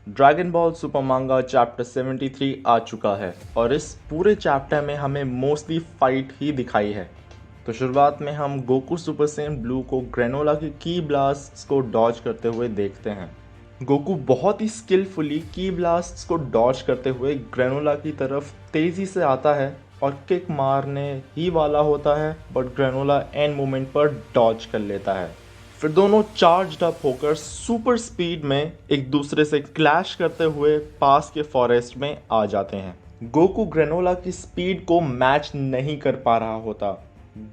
Dragon ball super मांगा chapter 73 आ चुका है और इस पूरे चैप्टर में हमें मोस्टली फाइट ही दिखाई है। तो शुरुआत में हम गोकू सुपर सैयन ब्लू को ग्रेनोला की की ब्लास्ट्स को डॉज करते हुए देखते हैं। गोकू बहुत ही स्किलफुली की ब्लास्ट्स को डॉज करते हुए ग्रेनोला की तरफ तेज़ी से आता है और किक मारने ही वाला होता है, बट ग्रेनोला एंड मोमेंट पर डॉज कर लेता है। फिर दोनों चार्ज्ड अप होकर सुपर स्पीड में एक दूसरे से क्लैश करते हुए पास के फॉरेस्ट में आ जाते हैं। गोकू ग्रेनोला की स्पीड को मैच नहीं कर पा रहा होता।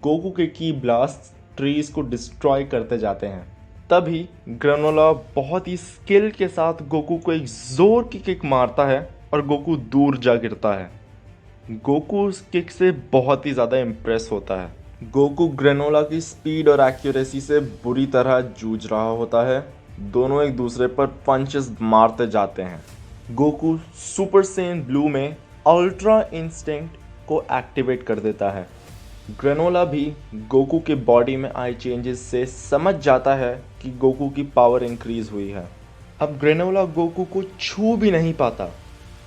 गोकू के की ब्लास्ट ट्रीज को डिस्ट्रॉय करते जाते हैं। तभी ग्रेनोला बहुत ही स्किल के साथ गोकू को एक जोर की किक मारता है और गोकू दूर जा गिरता है। गोकू उस किक से बहुत ही ज़्यादा इम्प्रेस होता है। गोकू ग्रेनोला की स्पीड और एक्यूरेसी से बुरी तरह जूझ रहा होता है। दोनों एक दूसरे पर पंचेस मारते जाते हैं। गोकू सुपर सैयन ब्लू में अल्ट्रा इंस्टिंक्ट को एक्टिवेट कर देता है। ग्रेनोला भी गोकू के बॉडी में आए चेंजेस से समझ जाता है कि गोकू की पावर इंक्रीज हुई है। अब ग्रेनोला गोकू को छू भी नहीं पाता।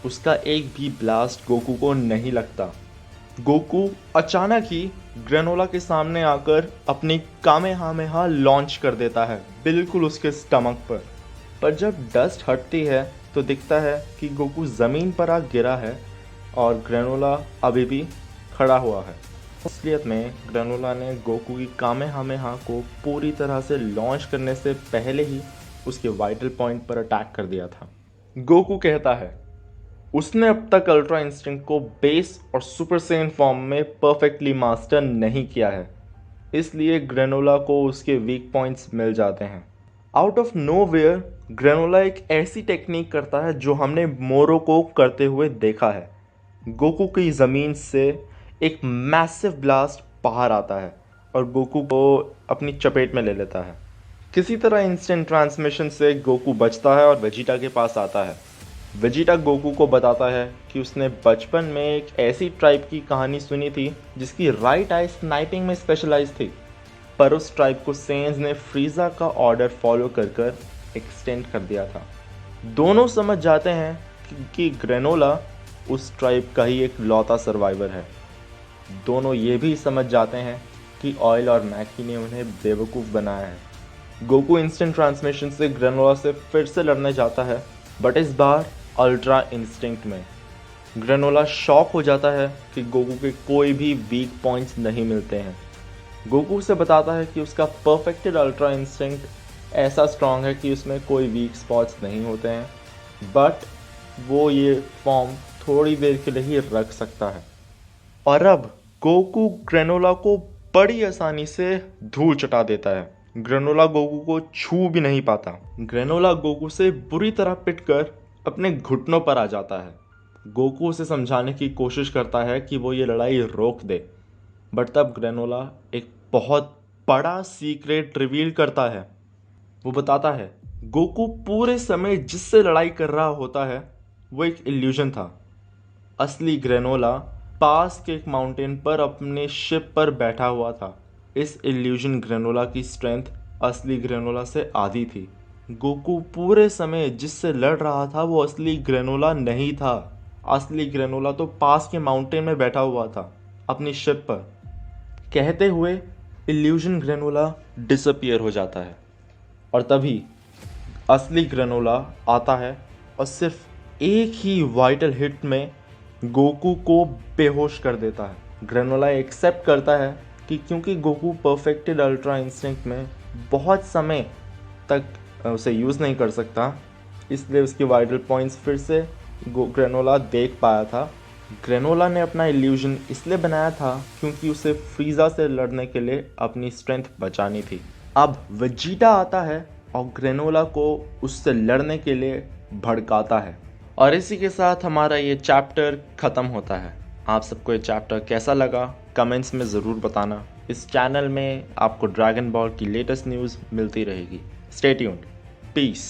उसका एक भी ब्लास्ट गोकू को नहीं लगता। गोकू अचानक ही ग्रेनोला के सामने आकर अपनी कामेहामेहा लॉन्च कर देता है, बिल्कुल उसके स्टमक पर जब डस्ट हटती है तो दिखता है कि गोकू ज़मीन पर आ गिरा है और ग्रेनोला अभी भी खड़ा हुआ है। असलियत में ग्रेनोला ने गोकू की कामेहामेहा को पूरी तरह से लॉन्च करने से पहले ही उसके वाइटल पॉइंट पर अटैक कर दिया था। गोकू कहता है उसने अब तक अल्ट्रा इंस्टिंक्ट को बेस और सुपर सैयन फॉर्म में परफेक्टली मास्टर नहीं किया है, इसलिए ग्रेनोला को उसके वीक पॉइंट्स मिल जाते हैं। आउट ऑफ नोवेयर ग्रेनोला एक ऐसी टेक्निक करता है जो हमने मोरो को करते हुए देखा है। गोकू की ज़मीन से एक मैसिव ब्लास्ट बाहर आता है और गोकू को अपनी चपेट में ले लेता है। किसी तरह इंस्टेंट ट्रांसमिशन से गोकू बचता है और वेजिटा के पास आता है। वेजिटा गोकू को बताता है कि उसने बचपन में एक ऐसी ट्राइब की कहानी सुनी थी जिसकी राइट आई स्नाइपिंग में स्पेशलाइज थी, पर उस ट्राइब को सेंस ने फ्रीज़ा का ऑर्डर फॉलो कर एक्सटेंड कर दिया था। दोनों समझ जाते हैं कि ग्रेनोला उस ट्राइब का ही एक लौता सर्वाइवर है। दोनों ये भी समझ जाते हैं कि ऑयल और मैकी ने उन्हें बेवकूफ़ बनाया है। गोकू इंस्टेंट ट्रांसमिशन से ग्रेनोला से फिर से लड़ने जाता है, बट इस बार अल्ट्रा इंस्टिंक्ट में। ग्रेनोला शॉक हो जाता है कि गोकू के कोई भी वीक पॉइंट्स नहीं मिलते हैं। गोकू से बताता है कि उसका परफेक्टेड अल्ट्रा इंस्टिंक्ट ऐसा स्ट्रांग है कि उसमें कोई वीक स्पॉट्स नहीं होते हैं, बट वो ये फॉर्म थोड़ी देर के लिए ही रख सकता है। और अब गोकू ग्रेनोला को बड़ी आसानी से धूल चटा देता है। ग्रेनोला गोकू को छू भी नहीं पाता। ग्रेनोला गोकू से बुरी तरह पिटकर अपने घुटनों पर आ जाता है। गोकू उसे समझाने की कोशिश करता है कि वो ये लड़ाई रोक दे, बट तब ग्रेनोला एक बहुत बड़ा सीक्रेट रिवील करता है। वो बताता है गोकू पूरे समय जिससे लड़ाई कर रहा होता है वो एक इल्यूजन था। असली ग्रेनोला पास के एक माउंटेन पर अपने शिप पर बैठा हुआ था। इस इल्यूजन ग्रेनोला की स्ट्रेंथ असली ग्रेनोला से आधी थी। गोकू पूरे समय जिससे लड़ रहा था वो असली ग्रेनोला नहीं था। असली ग्रेनोला तो पास के माउंटेन में बैठा हुआ था अपनी शिप पर। कहते हुए इल्यूजन ग्रेनोला डिसअपियर हो जाता है और तभी असली ग्रेनोला आता है और सिर्फ एक ही वाइटल हिट में गोकू को बेहोश कर देता है। ग्रेनोला एक्सेप्ट करता है कि क्योंकि गोकू परफेक्टेड अल्ट्रा इंस्टिंक्ट में बहुत समय तक उसे यूज़ नहीं कर सकता, इसलिए उसके वाइटल पॉइंट्स फिर से ग्रेनोला देख पाया था। ग्रेनोला ने अपना इल्यूजन इसलिए बनाया था क्योंकि उसे फ्रीज़ा से लड़ने के लिए अपनी स्ट्रेंथ बचानी थी। अब वेजिटा आता है और ग्रेनोला को उससे लड़ने के लिए भड़काता है और इसी के साथ हमारा ये चैप्टर ख़त्म होता है। आप सबको ये चैप्टर कैसा लगा कमेंट्स में ज़रूर बताना। इस चैनल में आपको ड्रैगन बॉल की लेटेस्ट न्यूज़ मिलती रहेगी। Stay tuned. पीस।